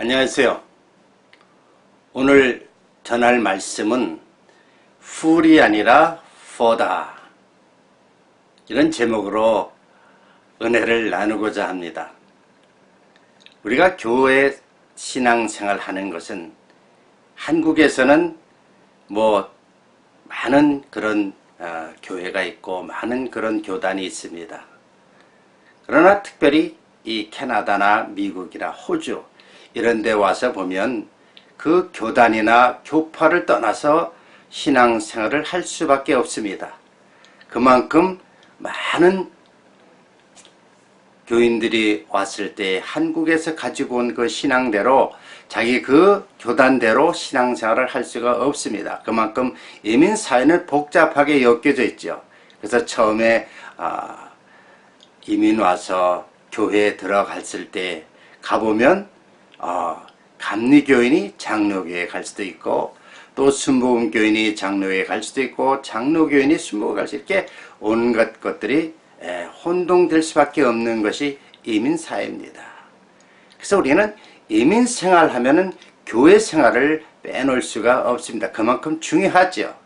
안녕하세요. 오늘 전할 말씀은 foo이 아니라 for다, 이런 제목으로 은혜를 나누고자 합니다. 우리가 교회 신앙생활 하는 것은 한국에서는 많은 그런 교회가 있고 많은 그런 교단이 있습니다. 그러나 특별히 이 캐나다나 미국이나 호주 이런 데 와서 보면 그 교단이나 교파를 떠나서 신앙생활을 할 수밖에 없습니다. 그만큼 많은 교인들이 왔을 때 한국에서 가지고 온 그 신앙대로 자기 그 교단대로 신앙생활을 할 수가 없습니다. 그만큼 이민사회는 복잡하게 엮여져 있죠. 그래서 처음에 이민 와서 교회에 들어갔을 때 가보면 감리교인이 장로교회에 갈 수도 있고, 또 순복음교인이 장로교회에 갈 수도 있고, 장로교인이 순복음에 갈 수 있고, 이렇게 온갖 것들이 혼동될 수밖에 없는 것이 이민사회입니다. 그래서 우리는 이민생활하면은 교회 생활을 빼놓을 수가 없습니다. 그만큼 중요하죠.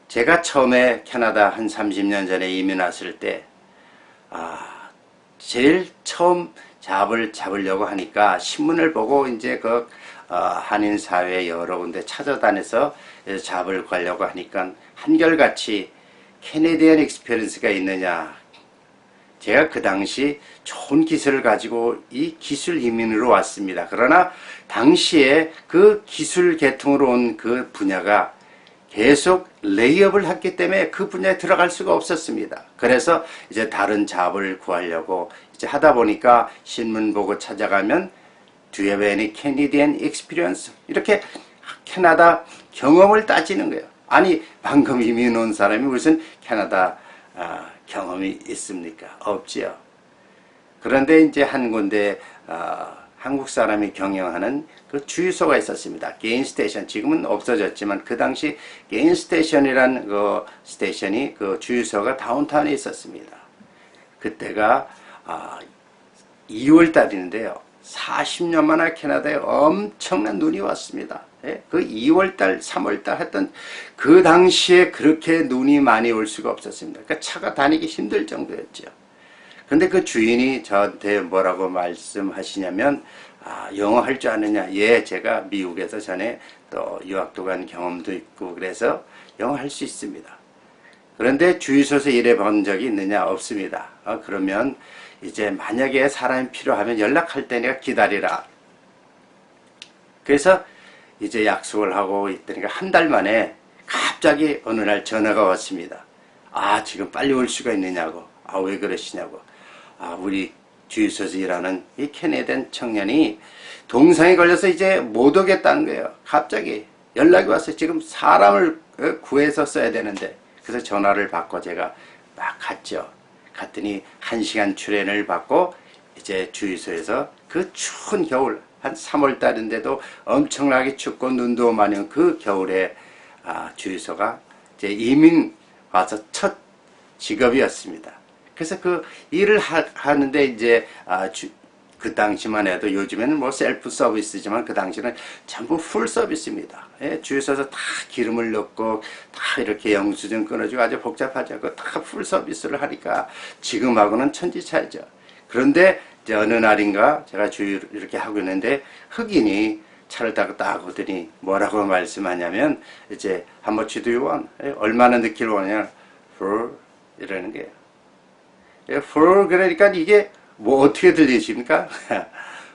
제가 처음에 캐나다 한 30년 전에 이민 왔을 때 제일 처음 잡을 잡으려고 하니까 신문을 보고 이제 한인사회 여러 군데 찾아다녀서 잡을 가려고 하니까 한결같이 캐네디언 익스피리언스가 있느냐. 제가 그 당시 좋은 기술을 가지고 이 기술 이민으로 왔습니다. 그러나 당시에 그 기술 계통으로 온 그 분야가 계속 레이업을 했기 때문에 그 분야에 들어갈 수가 없었습니다. 그래서 이제 다른 잡을 구하려고 이제 하다 보니까 신문 보고 찾아가면 Do you have any Canadian experience? 이렇게 캐나다 경험을 따지는 거예요. 아니, 방금 이민 온 사람이 무슨 캐나다 경험이 있습니까? 없지요. 그런데 이제 한 군데 한국 사람이 경영하는 그 주유소가 있었습니다. 개인 스테이션. 지금은 없어졌지만 그 당시 개인 스테이션이라는 그 스테이션이 그 주유소가 다운타운에 있었습니다. 그때가 2월 달인데요. 40년 만에 캐나다에 엄청난 눈이 왔습니다. 그 2월달, 3월달 했던 그 당시에 그렇게 눈이 많이 올 수가 없었습니다. 그러니까 차가 다니기 힘들 정도였죠. 근데 그 주인이 저한테 뭐라고 말씀하시냐면, 영어 할 줄 아느냐? 예, 제가 미국에서 전에 또 유학도 간 경험도 있고 그래서 영어 할 수 있습니다. 그런데 주유소에서 일해 본 적이 있느냐? 없습니다. 그러면 이제 만약에 사람이 필요하면 연락할 때 내가 기다리라. 그래서 이제 약속을 하고 있더니까 한 달 만에 갑자기 어느 날 전화가 왔습니다. 지금 빨리 올 수가 있느냐고. 왜 그러시냐고. 우리 주유소에서 일하는 이 캐네디언 청년이 동상에 걸려서 이제 못 오겠다는 거예요. 갑자기 연락이 왔어요. 지금 사람을 구해서 써야 되는데. 그래서 전화를 받고 제가 막 갔죠. 갔더니 1시간 출연을 받고 이제 주유소에서 그 추운 겨울, 한 3월 달인데도 엄청나게 춥고 눈도 많이 온 그 겨울에 주유소가 이제 이민 와서 첫 직업이었습니다. 그래서 그 일을 하는데 이제 그 당시만 해도 요즘에는 셀프 서비스지만 그 당시는 전부 풀 서비스입니다. 주유소에서 다 기름을 넣고 다 이렇게 영수증 끊어주고 아주 복잡하죠. 다 풀 서비스를 하니까 지금하고는 천지차이죠. 그런데 이제 어느 날인가 제가 주유를 이렇게 하고 있는데 흑인이 차를 타고 딱 오더니 뭐라고 말씀하냐면 이제 How much do you want? 얼마나 넣기를 원하냐? For 이러는 거예요. For 그러니까 이게 어떻게 들리십니까?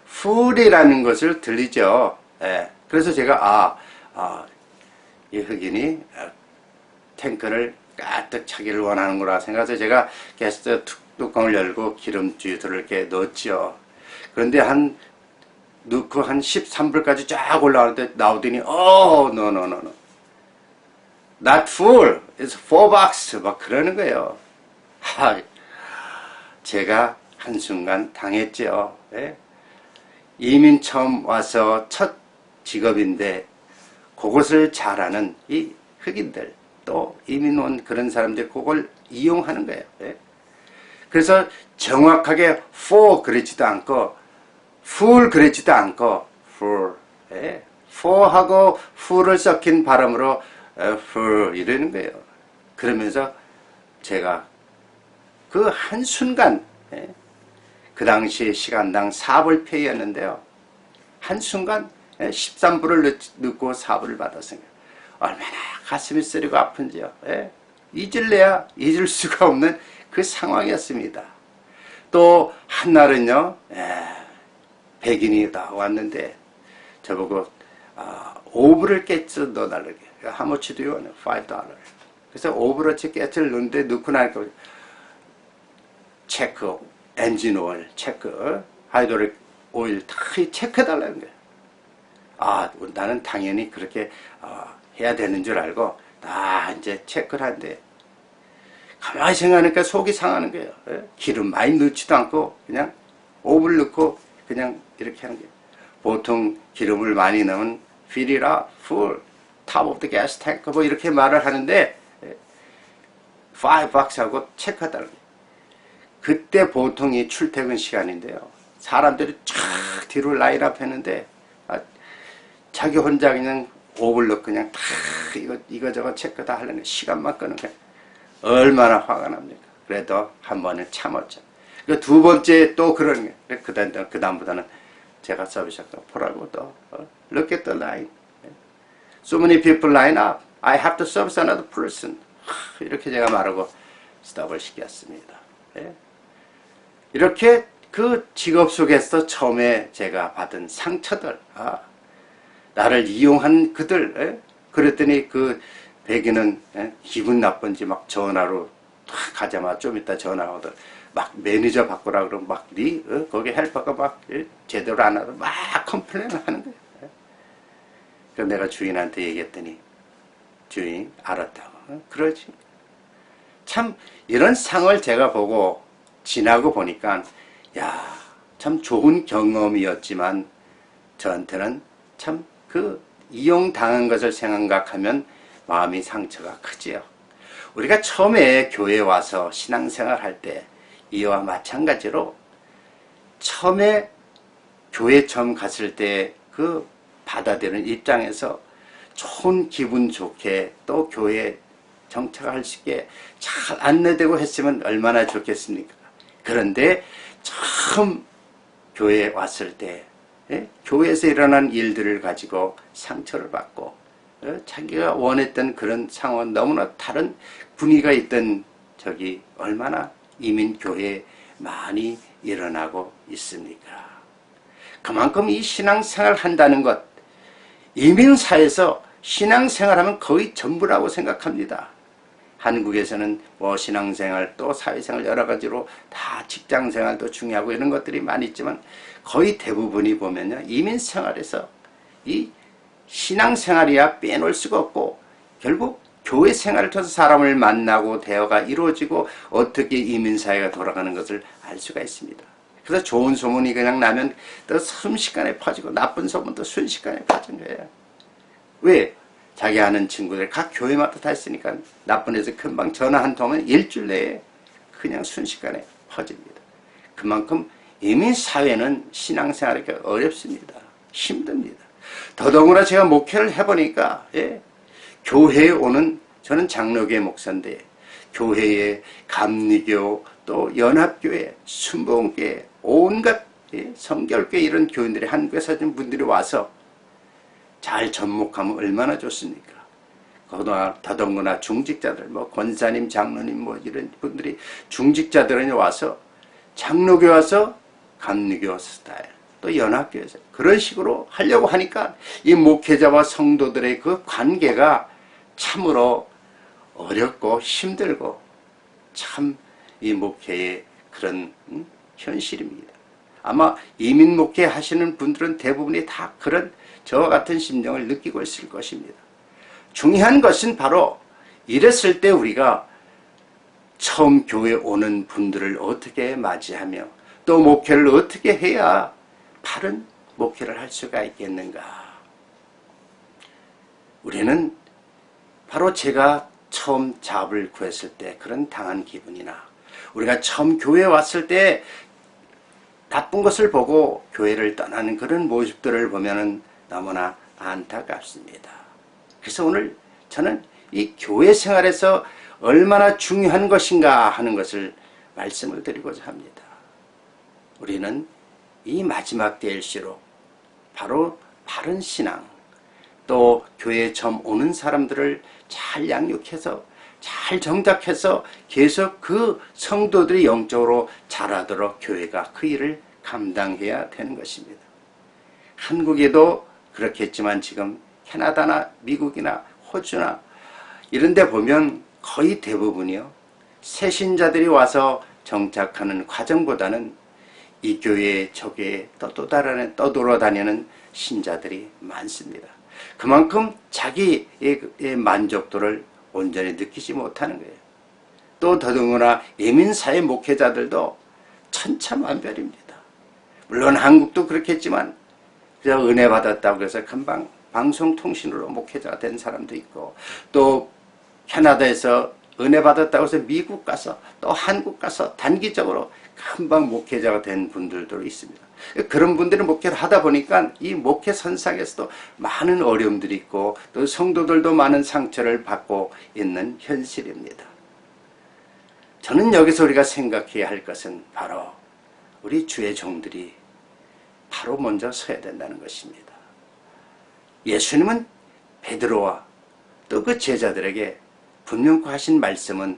full이라는 것을 들리죠. 그래서 제가 이 흑인이 탱크를 가득 차기를 원하는구나 생각해서 제가 게스트 뚜껑을 열고 기름주유소를 이렇게 넣었죠. 그런데 넣고 한 13불까지 쫙 올라오는데 나오더니 no. Not full. It's 4 bucks. 막 그러는 거예요. 제가 한순간 당했죠. 이민 처음 와서 첫 직업인데 그것을 잘하는 이 흑인들 또 이민 온 그런 사람들 그걸 이용하는 거예요. 그래서 정확하게 for 그러지도 않고 fool 그러지도 않고 fool, 예. for하고 fool을 섞인 발음으로 fool 이러는 거예요. 그러면서 제가 그 한순간, 예. 그 당시에 시간당 4불페이였는데요. 한순간 13불을 넣고 4불을 받았습니다. 얼마나 가슴이 쓰리고 아픈지요. 예? 잊을래야 잊을 수가 없는 그 상황이었습니다. 또 한날은요, 백인이 다 왔는데 저보고 5불을 깨쳐 넣어달라고 해요. How much do you want? $5. 그래서 5불어치 깨쳐를 넣는데 넣고 나니까 체크, 엔진 오일, 체크, 하이드로릭 오일 다 체크해달라는 거예요. 나는 당연히 그렇게 해야 되는 줄 알고 다 이제 체크를 하는데 가만히 생각하니까 속이 상하는 거예요. 기름 많이 넣지도 않고 그냥 5불 넣고 그냥 이렇게 하는 거예요. 보통 기름을 많이 넣으면 fill it up, full, top of the gas tank 뭐 이렇게 말을 하는데 $5 하고 체크하다는 거예요. 그때 보통 이 출퇴근 시간인데요. 사람들이 쫙 뒤로 라인업 했는데 자기 혼자 그냥 5불 넣고 그냥 다 이거저거 체크 다 하려는 시간만 끄는 거예요. 얼마나 화가 납니까? 그래도 한 번은 참았죠. 두 번째 또 그러는 거예요. 그 다음보다는 제가 서비스하고 보라고 또 look at the line. So many people line up. I have to service another person. 이렇게 제가 말하고 스톱을 시켰습니다. 이렇게 그 직업 속에서 처음에 제가 받은 상처들, 나를 이용한 그들, 그랬더니 그 백인은 기분 나쁜지 막 전화로 가자마자 좀 이따 전화 오더 막 매니저 바꾸라 그러면 막 거기 헬퍼가 막 제대로 안 하고 막 컴플레인을 하는 거예요. 그래서 내가 주인한테 얘기했더니 주인 알았다고. 그러지. 참 이런 상을 제가 보고 지나고 보니까 참 좋은 경험이었지만 저한테는 참 그 이용당한 것을 생각하면 마음이 상처가 크지요. 우리가 처음에 교회에 와서 신앙생활 할 때 이와 마찬가지로 처음에 교회 처음 갔을 때 그 받아들이는 입장에서 좋은 기분 좋게 또 교회에 정착할 수 있게 잘 안내되고 했으면 얼마나 좋겠습니까? 그런데 처음 교회에 왔을 때 교회에서 일어난 일들을 가지고 상처를 받고 자기가 원했던 그런 상황 너무나 다른 분위기가 있던 적이 얼마나 이민교회에 많이 일어나고 있습니까? 그만큼 이 신앙생활 한다는 것, 이민사회에서 신앙생활하면 거의 전부라고 생각합니다. 한국에서는 뭐 신앙생활 또 사회생활 여러 가지로 다 직장생활도 중요하고 이런 것들이 많이 있지만 거의 대부분이 보면요, 이민생활에서 이 신앙생활이야 빼놓을 수가 없고 결국 교회 생활을 통해서 사람을 만나고 대화가 이루어지고 어떻게 이민사회가 돌아가는 것을 알 수가 있습니다. 그래서 좋은 소문이 그냥 나면 또 순식간에 퍼지고 나쁜 소문도 순식간에 퍼진 거예요. 왜? 자기 아는 친구들 각 교회마다 다 있으니까 나쁜 애서 금방 전화 한 통은 일주일 내에 그냥 순식간에 퍼집니다. 그만큼 이민사회는 신앙생활이 어렵습니다. 힘듭니다. 더더구나 제가 목회를 해보니까 교회에 오는, 저는 장로교회 목사인데 교회에 감리교 또 연합교회, 순복음교회, 온갖 성결교회 이런 교인들이 한국에서 사는 분들이 와서 잘 접목하면 얼마나 좋습니까? 더더구나 중직자들, 뭐 권사님, 장로님 뭐 이런 분들이 중직자들은 와서 장로교회 와서 감리교 스타일, 또 연합교회에서 그런 식으로 하려고 하니까 이 목회자와 성도들의 그 관계가 참으로 어렵고 힘들고 참 이 목회의 그런 현실입니다. 아마 이민 목회 하시는 분들은 대부분이 다 그런 저와 같은 심정을 느끼고 있을 것입니다. 중요한 것은 바로 이랬을 때 우리가 처음 교회에 오는 분들을 어떻게 맞이하며 또 목회를 어떻게 해야 바른 목회를 할 수가 있겠는가. 우리는 바로 제가 처음 잡을 구했을 때 그런 당한 기분이나 우리가 처음 교회에 왔을 때 나쁜 것을 보고 교회를 떠나는 그런 모습들을 보면은 너무나 안타깝습니다. 그래서 오늘 저는 이 교회 생활에서 얼마나 중요한 것인가 하는 것을 말씀을 드리고자 합니다. 우리는 이 마지막 때일수록 바로 바른 신앙, 또 교회에 처음 오는 사람들을 잘 양육해서 잘 정착해서 계속 그 성도들이 영적으로 자라도록 교회가 그 일을 감당해야 되는 것입니다. 한국에도 그렇겠지만 지금 캐나다나 미국이나 호주나 이런 데 보면 거의 대부분이요, 새신자들이 와서 정착하는 과정보다는 이 교회에 저 교회에 떠돌아다니는 신자들이 많습니다. 그만큼 자기의 만족도를 온전히 느끼지 못하는 거예요. 또 더더구나 예민사회 목회자들도 천차만별입니다. 물론 한국도 그렇겠지만 그저 은혜 받았다고 해서 금방 방송통신으로 목회자가 된 사람도 있고, 또 캐나다에서 은혜 받았다고 해서 미국 가서 또 한국 가서 단기적으로 금방 목회자가 된 분들도 있습니다. 그런 분들이 목회를 하다 보니까 이 목회 선상에서도 많은 어려움들이 있고 또 성도들도 많은 상처를 받고 있는 현실입니다. 저는 여기서 우리가 생각해야 할 것은 바로 우리 주의 종들이 바로 먼저 서야 된다는 것입니다. 예수님은 베드로와 또 그 제자들에게 분명히 하신 말씀은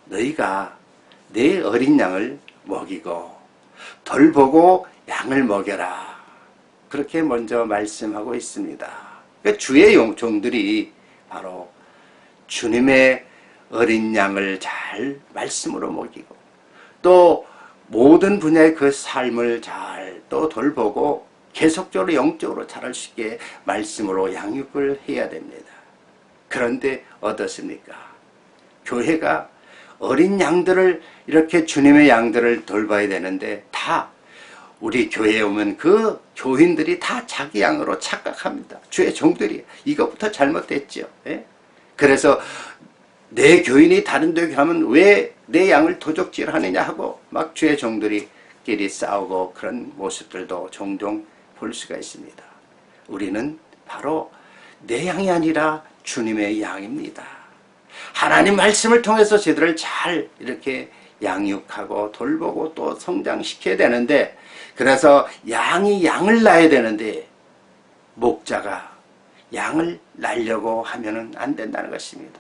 너희가 내 어린 양을 먹이고 돌보고 양을 먹여라, 그렇게 먼저 말씀하고 있습니다. 그러니까 주의 종들이 바로 주님의 어린 양을 잘 말씀으로 먹이고 또 모든 분야의 그 삶을 잘 또 돌보고 계속적으로 영적으로 자랄 수 있게 말씀으로 양육을 해야 됩니다. 그런데 어떻습니까? 교회가 어린 양들을, 이렇게 주님의 양들을 돌봐야 되는데 다 우리 교회에 오면 그 교인들이 다 자기 양으로 착각합니다. 주의 종들이. 이것부터 잘못됐죠. 예? 그래서 내 교인이 다른 데 가면 왜 내 양을 도적질하느냐 하고 막 주의 종들이끼리 싸우고 그런 모습들도 종종 볼 수가 있습니다. 우리는 바로 내 양이 아니라 주님의 양입니다. 하나님 말씀을 통해서 저희들을 잘 이렇게 양육하고 돌보고 또 성장시켜야 되는데, 그래서 양이 양을 낳아야 되는데 목자가 양을 낳으려고 하면은 안 된다는 것입니다.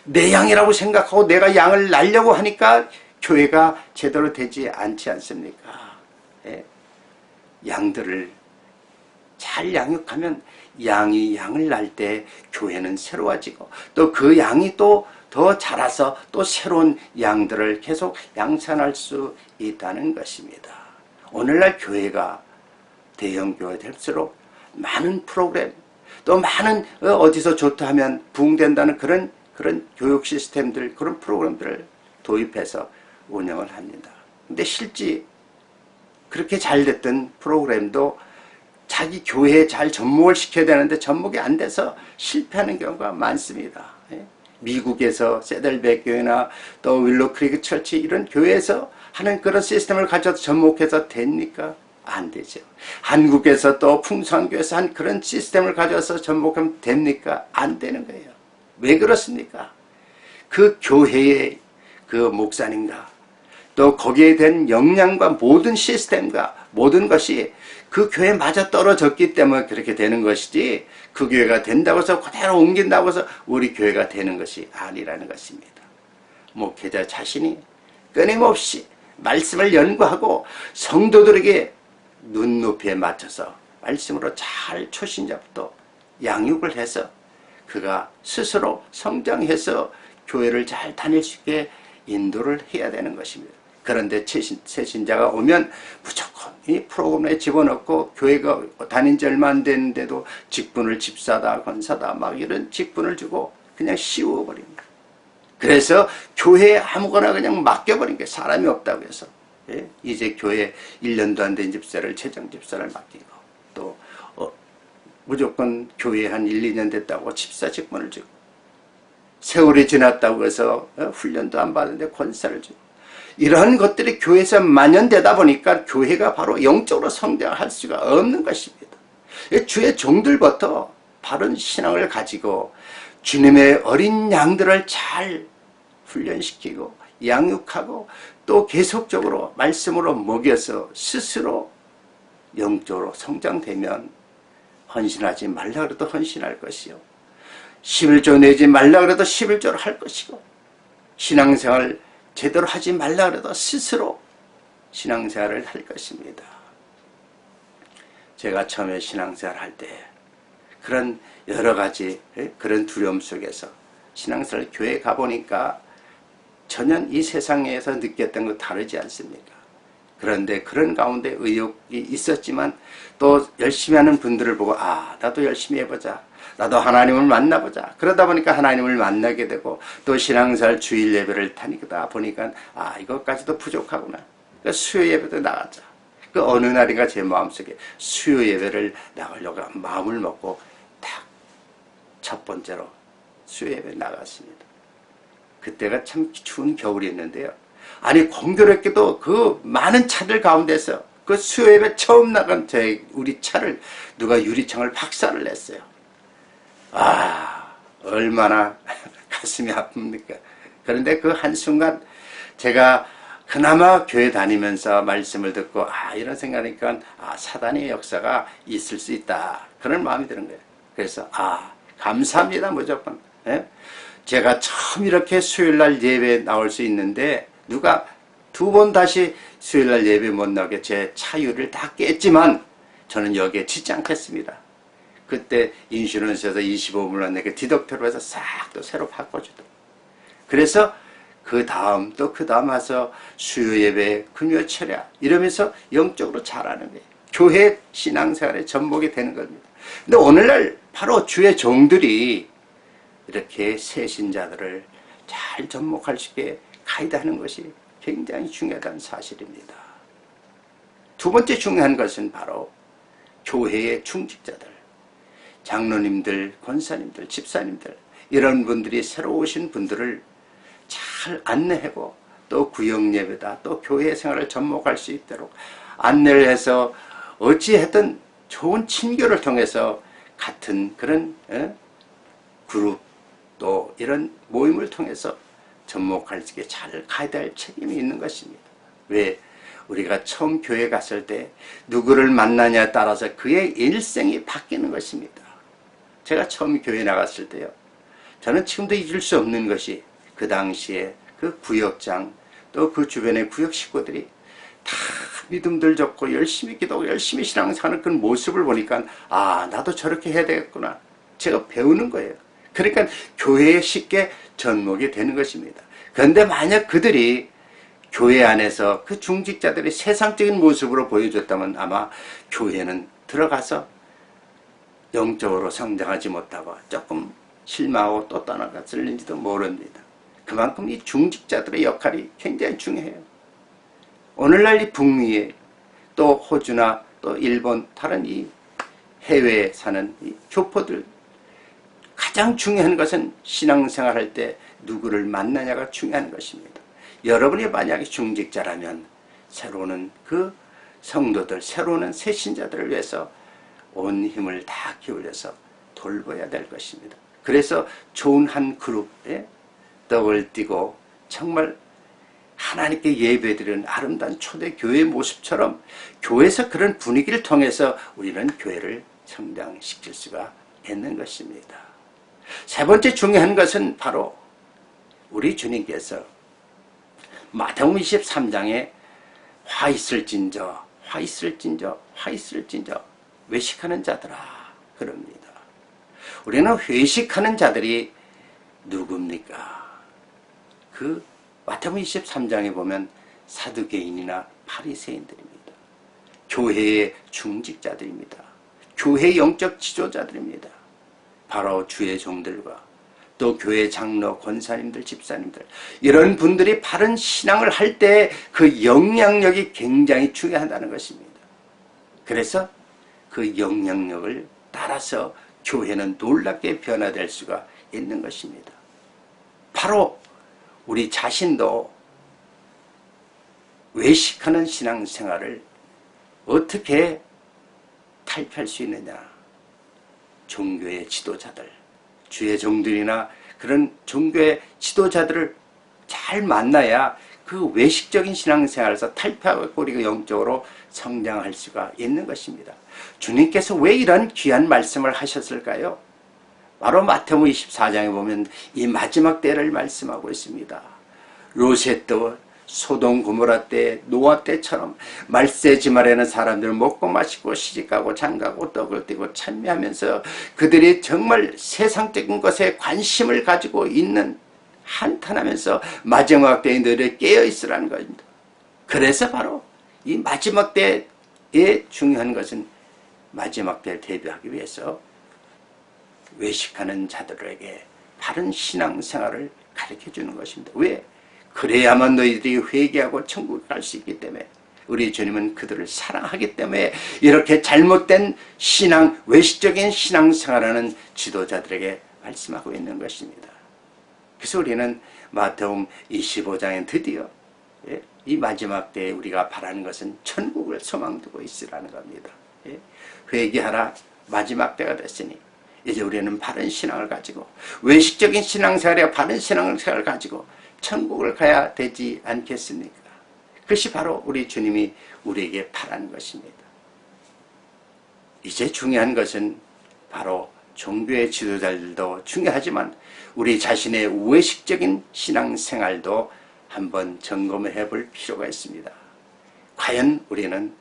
내 양이라고 생각하고 내가 양을 낳으려고 하니까 교회가 제대로 되지 않지 않습니까? 예? 양들을 잘 양육하면 양이 양을 낳을 때 교회는 새로워지고 또 그 양이 또 더 자라서 또 새로운 양들을 계속 양산할 수 있다는 것입니다. 오늘날 교회가 대형교회 될수록 많은 프로그램, 또 많은 어디서 좋다 하면 부흥된다는 그런 교육 시스템들, 그런 프로그램들을 도입해서 운영을 합니다. 근데 실제 그렇게 잘 됐던 프로그램도 자기 교회에 잘 접목을 시켜야 되는데 접목이 안 돼서 실패하는 경우가 많습니다. 미국에서 세델백 교회나 또 윌로우 크리크 처치 이런 교회에서 하는 그런 시스템을 가져서 접목해서 됩니까? 안 되죠. 한국에서 또 풍성교회에서 한 그런 시스템을 가져서 접목하면 됩니까? 안 되는 거예요. 왜 그렇습니까? 그 교회의 그 목사님과 또 거기에 대한 역량과 모든 시스템과 모든 것이 그 교회에 맞아 떨어졌기 때문에 그렇게 되는 것이지, 그 교회가 된다고 해서 그대로 옮긴다고 해서 우리 교회가 되는 것이 아니라는 것입니다. 목회자 자신이 끊임없이 말씀을 연구하고 성도들에게 눈높이에 맞춰서 말씀으로 잘 초신자부터 양육을 해서 그가 스스로 성장해서 교회를 잘 다닐 수 있게 인도를 해야 되는 것입니다. 그런데 새 신자가 오면 무조건 이 프로그램에 집어넣고 교회가 다닌 지 얼마 안 됐는데도 직분을 집사다, 권사다 막 이런 직분을 주고 그냥 씌워버립니다. 그래서 교회에 아무거나 그냥 맡겨버린 게 사람이 없다고 해서, 예? 이제 교회 1년도 안 된 집사를, 최장 집사를 맡기고 또 무조건 교회에 한 1, 2년 됐다고 집사 직분을 주고, 세월이 지났다고 해서 훈련도 안 받는데 권사를 주고, 이러한 것들이 교회에서 만연되다 보니까 교회가 바로 영적으로 성장할 수가 없는 것입니다. 주의 종들부터 바른 신앙을 가지고 주님의 어린 양들을 잘 훈련시키고 양육하고 또 계속적으로 말씀으로 먹여서 스스로 영적으로 성장되면 헌신하지 말라 그래도 헌신할 것이요, 11조 내지 말라 그래도 11조를 할 것이고, 신앙생활 제대로 하지 말라 그래도 스스로 신앙생활을 할 것입니다. 제가 처음에 신앙생활 할 때 그런 여러 가지 그런 두려움 속에서 신앙생활 교회에 가보니까 전혀 이 세상에서 느꼈던 것 다르지 않습니까? 그런데 그런 가운데 의욕이 있었지만 또 열심히 하는 분들을 보고 나도 열심히 해보자, 나도 하나님을 만나보자. 그러다 보니까 하나님을 만나게 되고 또 신앙생활 주일 예배를 다니다 보니까 이것까지도 부족하구나. 그러니까 수요 예배도 나가자. 그 어느 날인가 제 마음속에 수요 예배를 나가려고 마음을 먹고 딱 첫 번째로 수요 예배 나갔습니다. 그때가 참 추운 겨울이었는데요. 공교롭게도 그 많은 차들 가운데서 그 수요 예배 처음 나간 우리 차를 누가 유리창을 박살을 냈어요. 얼마나 가슴이 아픕니까? 그런데 그 한순간 제가 그나마 교회 다니면서 말씀을 듣고 이런 생각하니까 사단의 역사가 있을 수 있다, 그런 마음이 드는 거예요. 그래서 감사합니다, 무조건. 제가 처음 이렇게 수요일날 예배에 나올 수 있는데 누가 두 번 다시 수요일날 예배 못 나오게 제 차유를 다 깼지만 저는 여기에 지지 않겠습니다. 그때 인슈런스에서 25불 내게 디덕터로 해서 싹 또 새로 바꿔주더라고요. 그래서 그 다음 또 그 다음 와서 수요 예배, 금요 철야 이러면서 영적으로 자라는 거예요. 교회 신앙생활의 전복이 되는 겁니다. 근데 오늘날 바로 주의 종들이 이렇게 새 신자들을 잘 접목할 수 있게 가이드하는 것이 굉장히 중요하다는 사실입니다. 두 번째 중요한 것은 바로 교회의 중직자들, 장로님들, 권사님들, 집사님들, 이런 분들이 새로 오신 분들을 잘 안내하고 또 구역예배다, 또 교회 생활을 접목할 수 있도록 안내를 해서 어찌했든 좋은 친교를 통해서 같은 그런 그룹 또 이런 모임을 통해서 접목할 수 있게 잘 가이드할 책임이 있는 것입니다. 왜? 우리가 처음 교회 갔을 때 누구를 만나냐에 따라서 그의 일생이 바뀌는 것입니다. 제가 처음 교회 나갔을 때요, 저는 지금도 잊을 수 없는 것이 그 당시에 그 구역장 또 그 주변의 구역 식구들이 다 믿음들 좋고 열심히 기도하고 열심히 신앙생활하는 그 모습을 보니까 나도 저렇게 해야 되겠구나, 제가 배우는 거예요. 그러니까 교회에 쉽게 접목이 되는 것입니다. 그런데 만약 그들이 교회 안에서 그 중직자들이 세상적인 모습으로 보여줬다면 아마 교회는 들어가서 영적으로 성장하지 못하고 조금 실망하고 또 떠나갔을는지도 모릅니다. 그만큼 이 중직자들의 역할이 굉장히 중요해요. 오늘날 이 북미에 또 호주나 또 일본 다른 이 해외에 사는 이 교포들, 가장 중요한 것은 신앙생활할 때 누구를 만나냐가 중요한 것입니다. 여러분이 만약에 중직자라면 새로운 그 성도들, 새로운 새신자들을 위해서 온 힘을 다 기울여서 돌봐야 될 것입니다. 그래서 좋은 한 그룹에 떡을 띠고 정말 하나님께 예배드리는 아름다운 초대교회의 모습처럼 교회에서 그런 분위기를 통해서 우리는 교회를 성장시킬 수가 있는 것입니다. 세 번째 중요한 것은 바로 우리 주님께서 마태복음 23장에 화 있을진저, 화 있을진저, 화 있을진저 외식하는 자들아 그럽니다. 우리는 회식하는 자들이 누굽니까? 그 마태복음 23장에 보면 사두개인이나 바리새인들입니다. 교회의 중직자들입니다. 교회의 영적 지도자들입니다. 바로 주의 종들과 또 교회 장로, 권사님들, 집사님들, 이런 분들이 바른 신앙을 할 때 그 영향력이 굉장히 중요하다는 것입니다. 그래서 그 영향력을 따라서 교회는 놀랍게 변화될 수가 있는 것입니다. 바로 우리 자신도 외식하는 신앙생활을 어떻게 탈피할 수 있느냐? 종교의 지도자들, 주의 종들이나 그런 종교의 지도자들을 잘 만나야 그 외식적인 신앙생활에서 탈피하고 우리가 영적으로 성장할 수가 있는 것입니다. 주님께서 왜 이런 귀한 말씀을 하셨을까요? 바로 마태복음 24장에 보면 이 마지막 때를 말씀하고 있습니다. 롯의 때, 소돔 고모라 때, 노아 때처럼 말세지말에는 사람들은 먹고 마시고 시집가고 장가고 떡을 띠고 찬미하면서 그들이 정말 세상적인 것에 관심을 가지고 있는, 한탄하면서 마지막 때에 너희들 깨어있으라는 것입니다. 그래서 바로 이 마지막 때에 중요한 것은 마지막 때를 대비하기 위해서 외식하는 자들에게 바른 신앙생활을 가르쳐주는 것입니다. 왜? 그래야만 너희들이 회개하고 천국에 갈 수 있기 때문에, 우리 주님은 그들을 사랑하기 때문에 이렇게 잘못된 신앙, 외식적인 신앙생활하는 지도자들에게 말씀하고 있는 것입니다. 그래서 우리는 마태복음 25장에 드디어 이 마지막 때에 우리가 바라는 것은 천국을 소망두고 있으라는 겁니다. 회개하라, 마지막 때가 됐으니 이제 우리는 바른 신앙을 가지고, 외식적인 신앙생활에 바른 신앙생활을 가지고 천국을 가야 되지 않겠습니까? 그것이 바로 우리 주님이 우리에게 바라는 것입니다. 이제 중요한 것은 바로 종교의 지도자들도 중요하지만 우리 자신의 외식적인 신앙생활도 한번 점검을 해볼 필요가 있습니다. 과연 우리는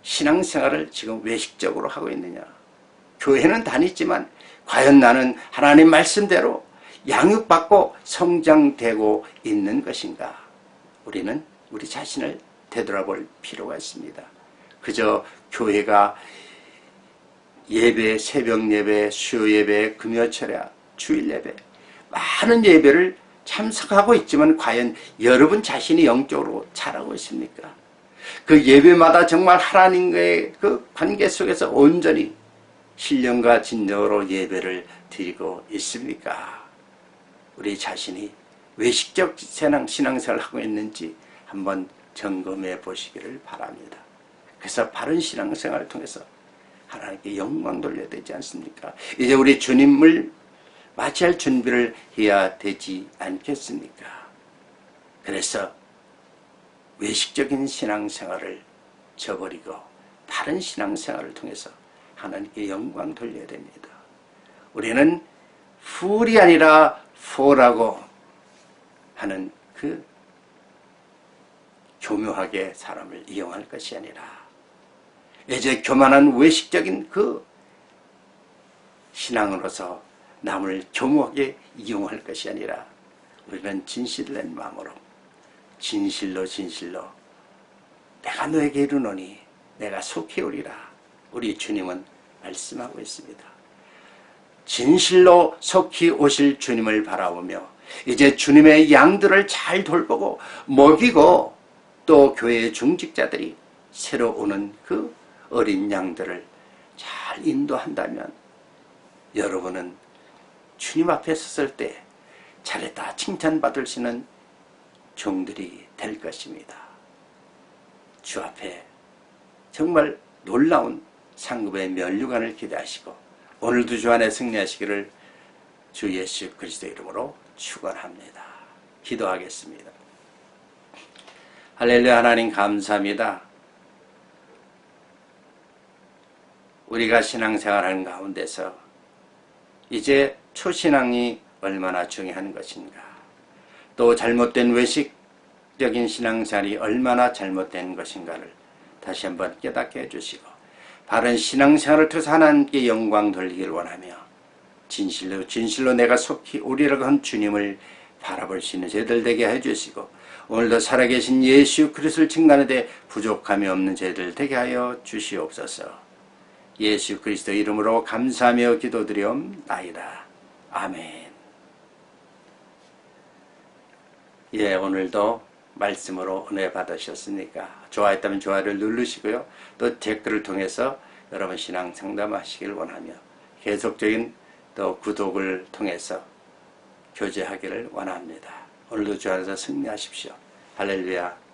신앙생활을 지금 외식적으로 하고 있느냐? 교회는 다니지만 과연 나는 하나님 말씀대로 양육받고 성장되고 있는 것인가? 우리는 우리 자신을 되돌아볼 필요가 있습니다. 그저 교회가 예배, 새벽 예배, 수요 예배, 금요철야, 주일 예배, 많은 예배를 참석하고 있지만 과연 여러분 자신이 영적으로 자라고 있습니까? 그 예배마다 정말 하나님과의 그 관계 속에서 온전히 신령과 진정으로 예배를 드리고 있습니까? 우리 자신이 외식적 신앙생활을 하고 있는지 한번 점검해 보시기를 바랍니다. 그래서 바른 신앙생활을 통해서 하나님께 영광 돌려야 되지 않습니까? 이제 우리 주님을 맞이할 준비를 해야 되지 않겠습니까? 그래서 외식적인 신앙생활을 저버리고 바른 신앙생활을 통해서 하나님께 영광 돌려야 됩니다. 우리는 풀이 아니라 포라고 하는 그 교묘하게 사람을 이용할 것이 아니라, 이제 교만한 외식적인 그 신앙으로서 남을 교묘하게 이용할 것이 아니라 우리는 진실된 마음으로 진실로 내가 너에게 이르노니 내가 속히 오리라 우리 주님은 말씀하고 있습니다. 진실로 속히 오실 주님을 바라보며 이제 주님의 양들을 잘 돌보고 먹이고, 또 교회의 중직자들이 새로 오는 그 어린 양들을 잘 인도한다면 여러분은 주님 앞에 섰을 때 잘했다 칭찬받을 수 있는 종들이 될 것입니다. 주 앞에 정말 놀라운 상급의 면류관을 기대하시고 오늘도 주 안에 승리하시기를 주 예수 그리스도 이름으로 축원합니다. 기도하겠습니다. 할렐루야. 하나님 감사합니다. 우리가 신앙생활하는 가운데서 이제 초신앙이 얼마나 중요한 것인가, 또 잘못된 외식적인 신앙생활이 얼마나 잘못된 것인가를 다시 한번 깨닫게 해주시고, 바른 신앙생활을 통해서 하나님께 영광 돌리기를 원하며 진실로 내가 속히 오리라고 한 주님을 바라볼 수 있는 저희들 되게 해주시고, 오늘도 살아계신 예수 그리스도를 증거하는데 부족함이 없는 저희들 되게 하여 주시옵소서. 예수 그리스도 이름으로 감사하며 기도드리옵나이다. 아멘. 예, 오늘도 말씀으로 은혜 받으셨습니까? 좋아했다면 좋아요를 누르시고요. 또 댓글을 통해서 여러분 신앙 상담하시길 원하며 계속적인 또 구독을 통해서 교제하기를 원합니다. 오늘도 주 안에서 승리하십시오. 할렐루야.